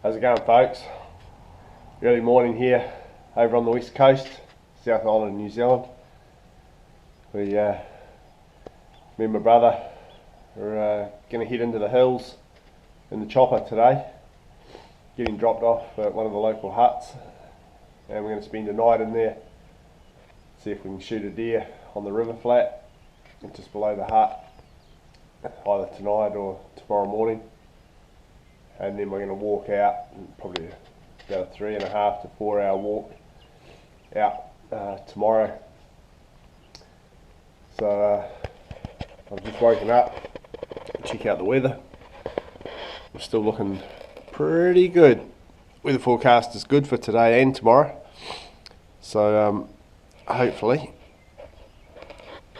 How's it going, folks? Early morning here over on the west coast, South Island, New Zealand. Me and my brother are going to head into the hills in the chopper today, getting dropped off at one of the local huts, and we're going to spend a night in there, see if we can shoot a deer on the river flat just below the hut, either tonight or tomorrow morning. And then we're going to walk out, probably about a 3.5 to 4 hour walk out tomorrow. So I've just woken up, check out the weather. We're still looking pretty good. Weather forecast is good for today and tomorrow. So hopefully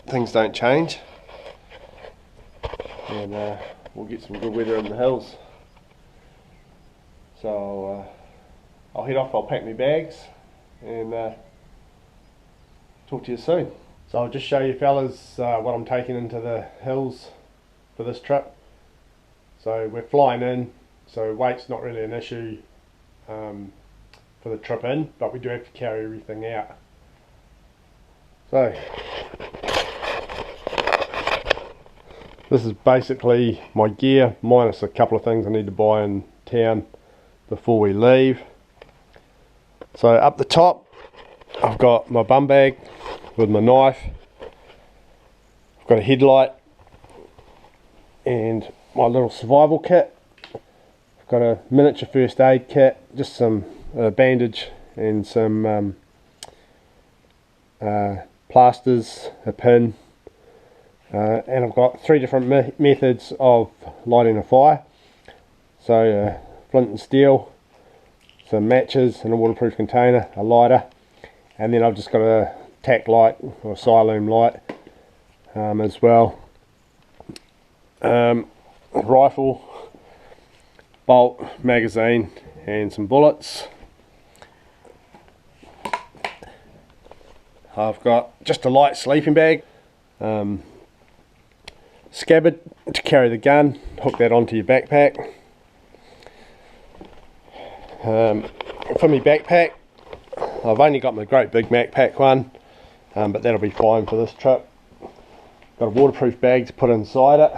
things don't change and we'll get some good weather in the hills. So I'll head off, I'll pack my bags and talk to you soon. So I'll just show you fellas what I'm taking into the hills for this trip. So we're flying in, so weight's not really an issue for the trip in, but we do have to carry everything out. So this is basically my gear, minus a couple of things I need to buy in town before we leave. So up the top I've got my bum bag with my knife, I've got a headlight and my little survival kit. I've got a miniature first aid kit, just some bandage and some plasters, a pin, and I've got 3 different methods of lighting a fire. So flint and steel, some matches and a waterproof container, a lighter, and then I've just got a tack light or siloom light as well. Rifle, bolt, magazine and some bullets. I've got just a light sleeping bag, scabbard to carry the gun, hook that onto your backpack. For my backpack, I've only got my great big Macpac one, but that'll be fine for this trip. Got a waterproof bag to put inside it,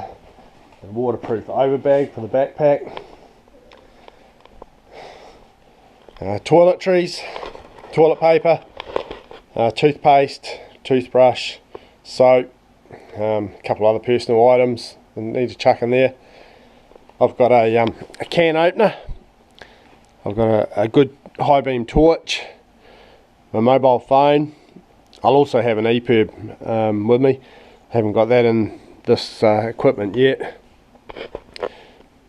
a waterproof overbag for the backpack, toiletries, toilet paper, toothpaste, toothbrush, soap, a couple other personal items I need to chuck in there. I've got a can opener. I've got a good high beam torch, my mobile phone. I'll also have an EPIRB with me. I haven't got that in this equipment yet.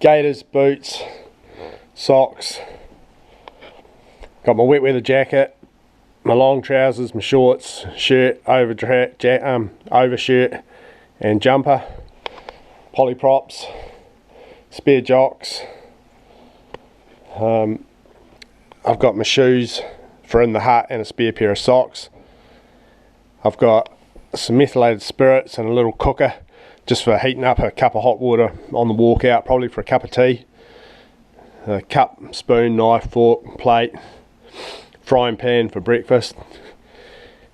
Gaiters, boots, socks. Got my wet weather jacket, my long trousers, my shorts, shirt, overshirt and jumper, polyprops, spare jocks. I've got my shoes for in the hut and a spare pair of socks. I've got some methylated spirits and a little cooker just for heating up a cup of hot water on the walk out, probably for a cup of tea. A cup, spoon, knife, fork, plate, frying pan for breakfast,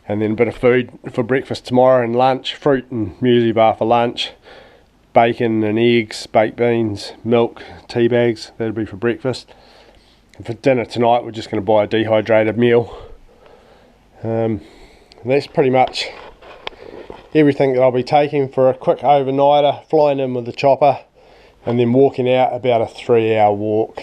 and then a bit of food for breakfast tomorrow and lunch, fruit and muesli bar for lunch, bacon and eggs, baked beans, milk, tea bags, that'll be for breakfast. And for dinner tonight we're just going to buy a dehydrated meal. And that's pretty much everything that I'll be taking for a quick overnighter, flying in with the chopper and then walking out about a 3 hour walk.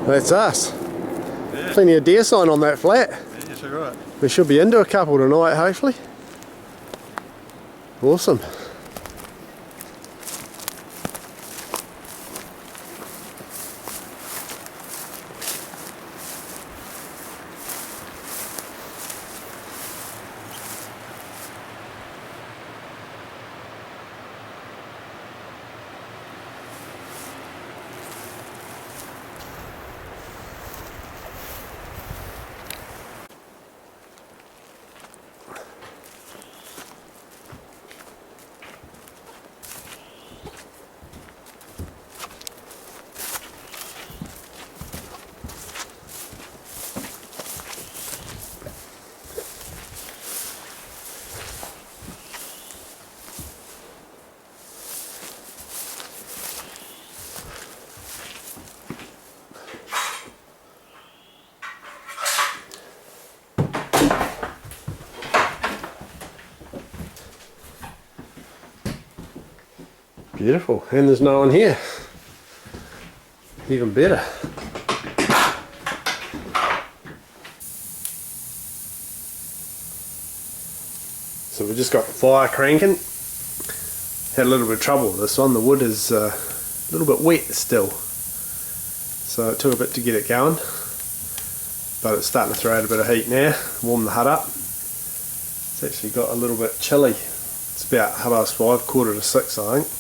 That's us. Yeah. Plenty of deer sign on that flat. Yeah, so right. We should be into a couple tonight, hopefully. Awesome. Beautiful, and there's no one here. Even better. So we just got the fire cranking. Had a little bit of trouble with this one. The wood is a little bit wet still, so it took a bit to get it going, but it's starting to throw out a bit of heat now. Warm the hut up. It's actually got a little bit chilly. It's about 5:30, 5:45, I think.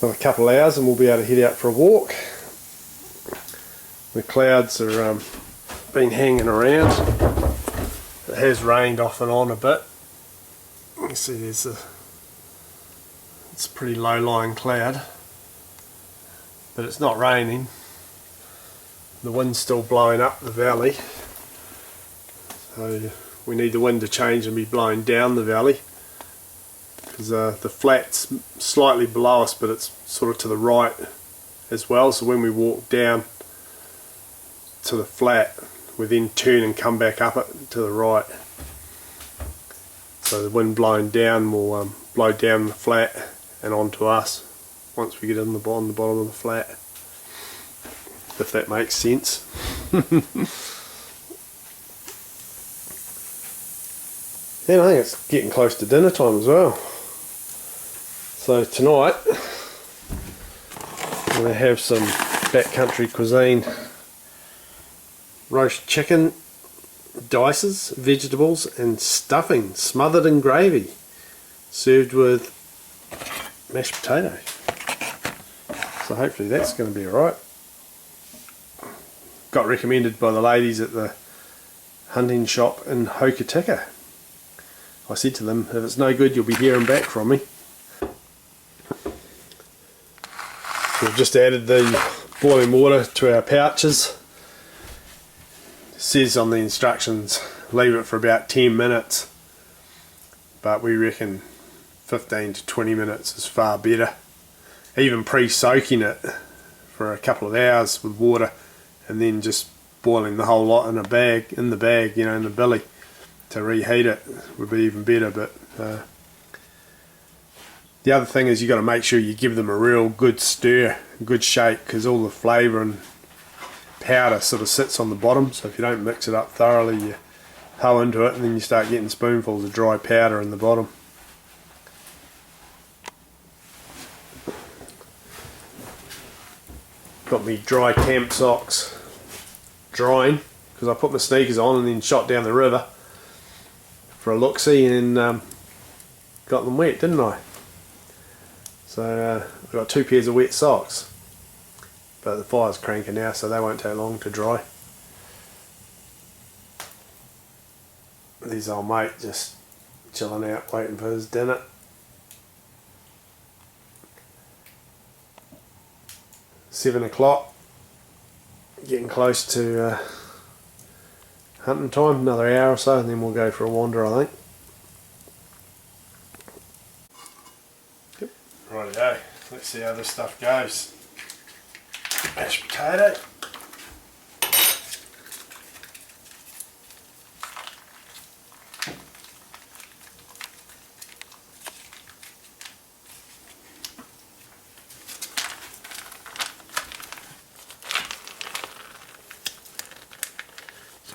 Another couple of hours and we'll be able to head out for a walk. The clouds are been hanging around. It has rained off and on a bit. You can see it's a pretty low lying cloud, but it's not raining. The wind's still blowing up the valley, so we need the wind to change and be blowing down the valley, because the flat's slightly below us, but it's sort of to the right as well. So when we walk down to the flat, we then turn and come back up it to the right. So the wind blowing down will blow down the flat and onto us once we get on the bottom of the flat, if that makes sense. And I think it's getting close to dinner time as well. So tonight I'm going to have some backcountry cuisine, roast chicken, dices, vegetables and stuffing smothered in gravy, served with mashed potato. So hopefully that's going to be alright. Got recommended by the ladies at the hunting shop in Hokitika. I said to them, if it's no good, you'll be hearing back from me. We've just added the boiling water to our pouches. It says on the instructions, leave it for about 10 minutes, but we reckon 15 to 20 minutes is far better. Even pre-soaking it for a couple of hours with water and then just boiling the whole lot in the bag, in the billy, to reheat it would be even better. But the other thing is you got to make sure you give them a real good stir, good shake, because all the flavour and powder sort of sits on the bottom. So if you don't mix it up thoroughly, you hoe into it and then you start getting spoonfuls of dry powder in the bottom. Got me dry camp socks drying, because I put my sneakers on and then shot down the river for a look-see and got them wet, didn't I? So I've got 2 pairs of wet socks, but the fire's cranking now, so they won't take long to dry. This old mate just chilling out waiting for his dinner. $7 getting close to hunting time, another hour or so, and then we'll go for a wander, I think. Yep. Rightio, let's see how this stuff goes. Mashed potato.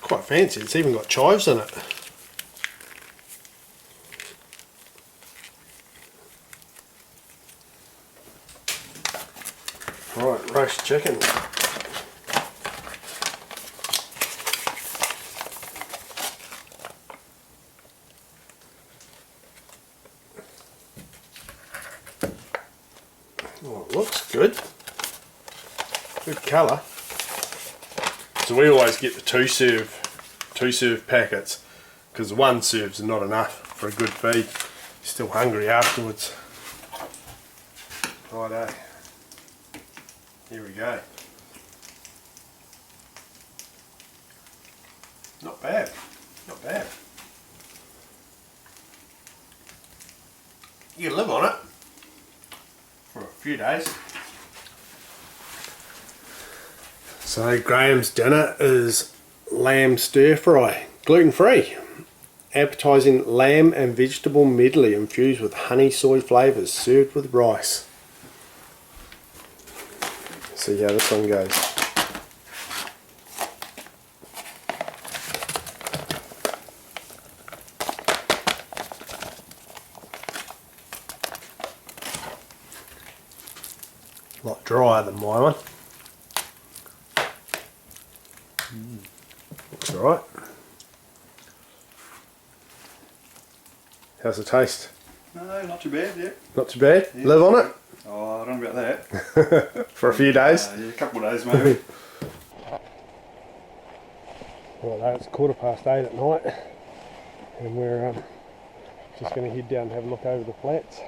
quite fancy. It's even got chives in it. Right, roast chicken. Oh, it looks good. Good colour. So we always get the two serve packets because one serve's not enough for a good feed. You're still hungry afterwards. Righto. Here we go. Not bad. Not bad. You can live on it for a few days. So Graham's dinner is lamb stir fry, gluten free. Appetising lamb and vegetable medley infused with honey soy flavours, served with rice. See how this one goes. A lot drier than my one. Looks alright. How's the taste? No, not too bad, yeah. Not too bad? Yeah. Live on it? Oh, I don't know about that. For a few days? Yeah, a couple of days maybe. Well, it's 8:15 at night and we're just going to head down and have a look over the flats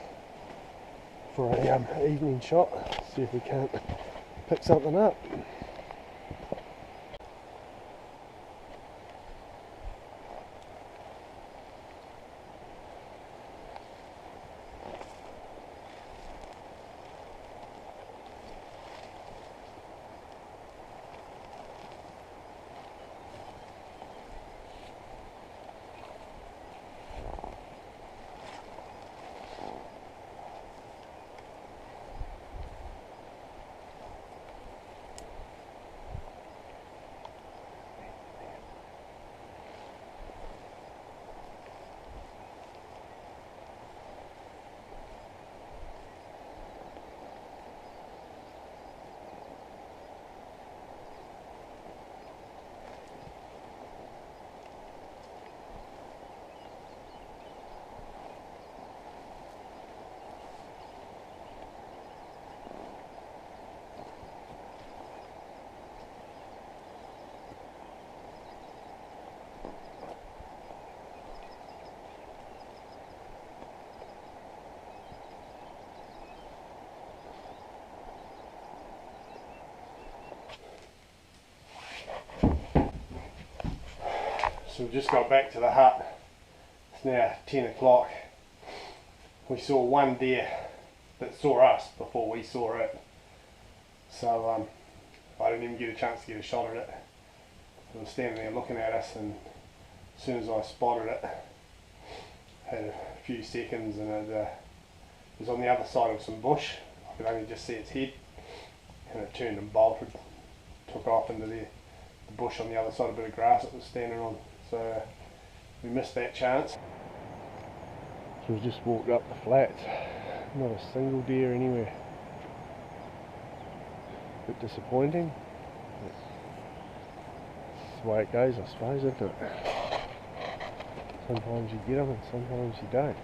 for an evening shot, see if we can't pick something up. So we just got back to the hut. It's now 10 o'clock. We saw one deer that saw us before we saw it. So I didn't even get a chance to get a shot at it. It was standing there looking at us, and as soon as I spotted it, had a few seconds, and it was on the other side of some bush. I could only just see its head, and it turned and bolted, took off into the bush on the other side, a bit of grass it was standing on. So we missed that chance. So we just walked up the flats, not a single deer anywhere. A bit disappointing. That's the way it goes, I suppose, isn't it? Sometimes you get them and sometimes you don't.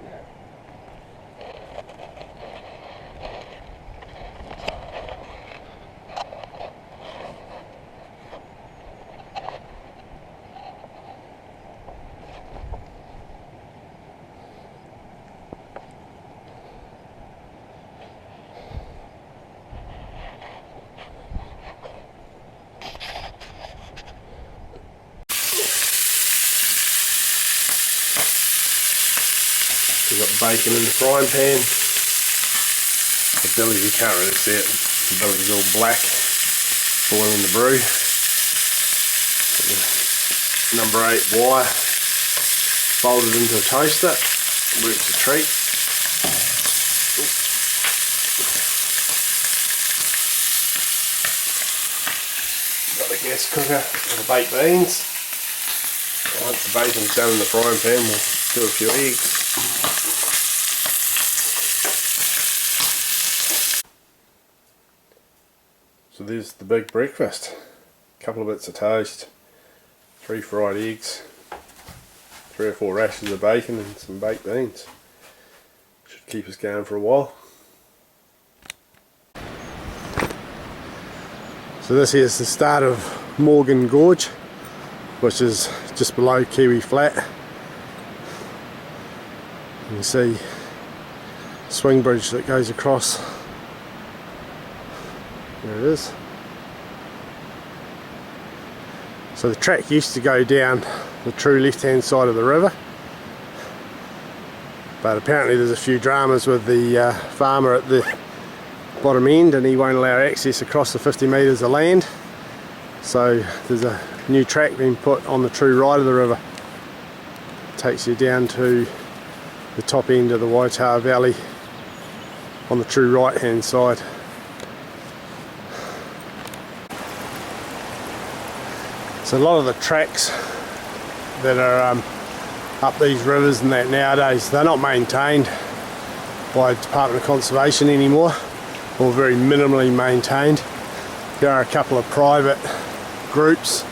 We've got bacon in the frying pan. The billy, you can't really see it. The billy's all black, boiling the brew. Number 8 wire folded into a toaster. Works a treat. Got the gas cooker for the baked beans. Once the bacon's done in the frying pan, we'll do a few eggs. So there's the big breakfast. A couple of bits of toast, 3 fried eggs, 3 or 4 rashers of bacon and some baked beans. Should keep us going for a while. So this here is the start of Morgan Gorge, which is just below Kiwi Flat. You can see the swing bridge that goes across. There it is. So the track used to go down the true left hand side of the river, but apparently there's a few dramas with the farmer at the bottom end, and he won't allow access across the 50 metres of land. So there's a new track being put on the true right of the river. It takes you down to the top end of the Waitaha Valley on the true right hand side. So a lot of the tracks that are up these rivers and that nowadays, they're not maintained by Department of Conservation anymore, or very minimally maintained. There are a couple of private groups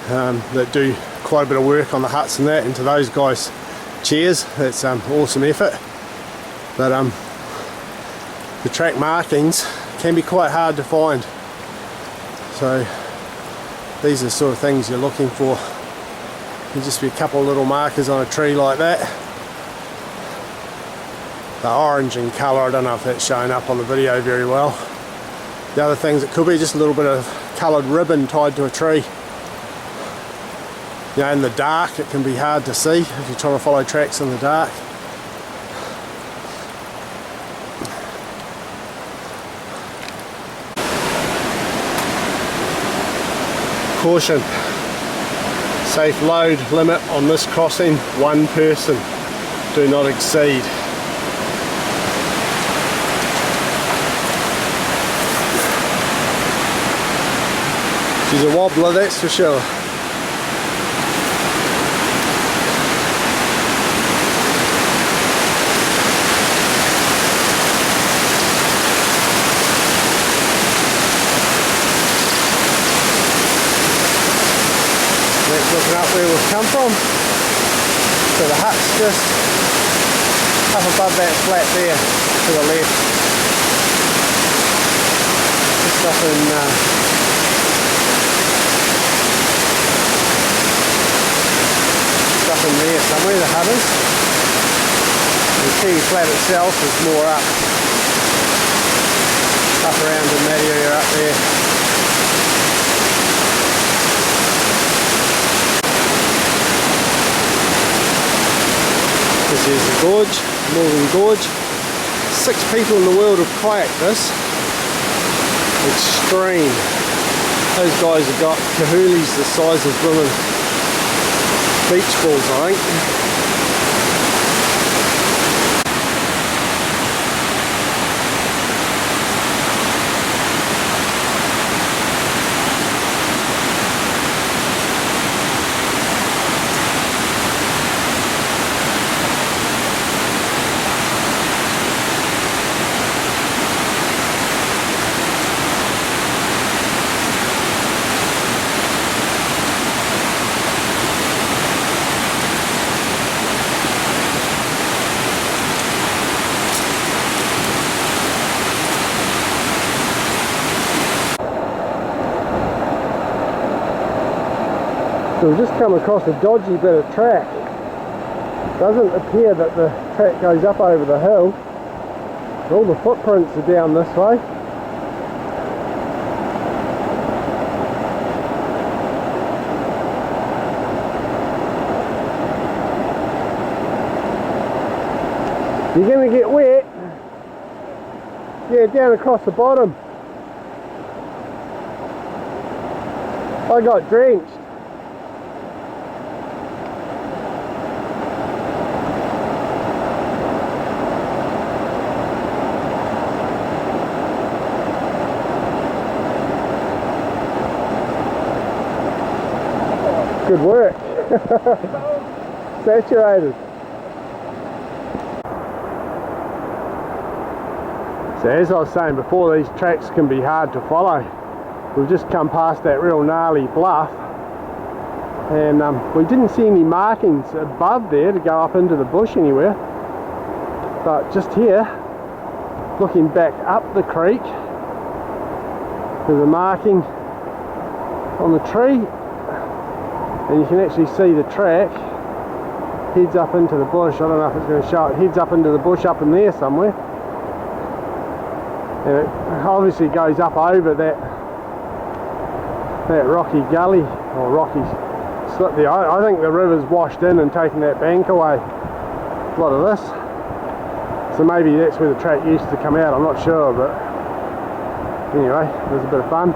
that do quite a bit of work on the huts and that, and to those guys, cheers, that's awesome effort. But the track markings can be quite hard to find, so these are the sort of things you're looking for. There'll just be a couple of little markers on a tree like that. They're orange in colour, I don't know if that's showing up on the video very well. The other things, it could be just a little bit of coloured ribbon tied to a tree. You know, in the dark it can be hard to see if you're trying to follow tracks in the dark. Caution, safe load limit on this crossing, 1 person, do not exceed. She's a wobbler, that's for sure. Looking up where we've come from. So the hut's just up above that flat there to the left. Just up in there somewhere, the hut is. The Kiwi Flat itself is more up around in that area up there. This is the gorge, Morgan Gorge. 6 people in the world have kayaked this. Extreme. Those guys have got kahoolis the size of women beach balls, I think. So we've just come across a dodgy bit of track. Doesn't appear that the track goes up over the hill. All the footprints are down this way. You're going to get wet. Yeah, down across the bottom. I got drenched. Good work. Saturated. So as I was saying before, these tracks can be hard to follow. We've just come past that real gnarly bluff, and we didn't see any markings above there to go up into the bush anywhere. But just here, looking back up the creek, there's a marking on the tree, and you can actually see the track heads up into the bush. I don't know if it's going to show it. Heads up into the bush up in there somewhere. And it obviously goes up over that rocky gully or rocky slip there. I think the river's washed in and taken that bank away, a lot of this. So maybe that's where the track used to come out, I'm not sure, but anyway, it was a bit of fun.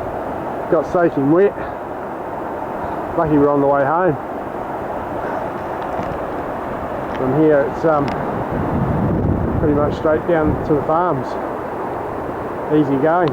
Got soaking wet. Lucky we're on the way home. From here it's pretty much straight down to the farms. Easy going.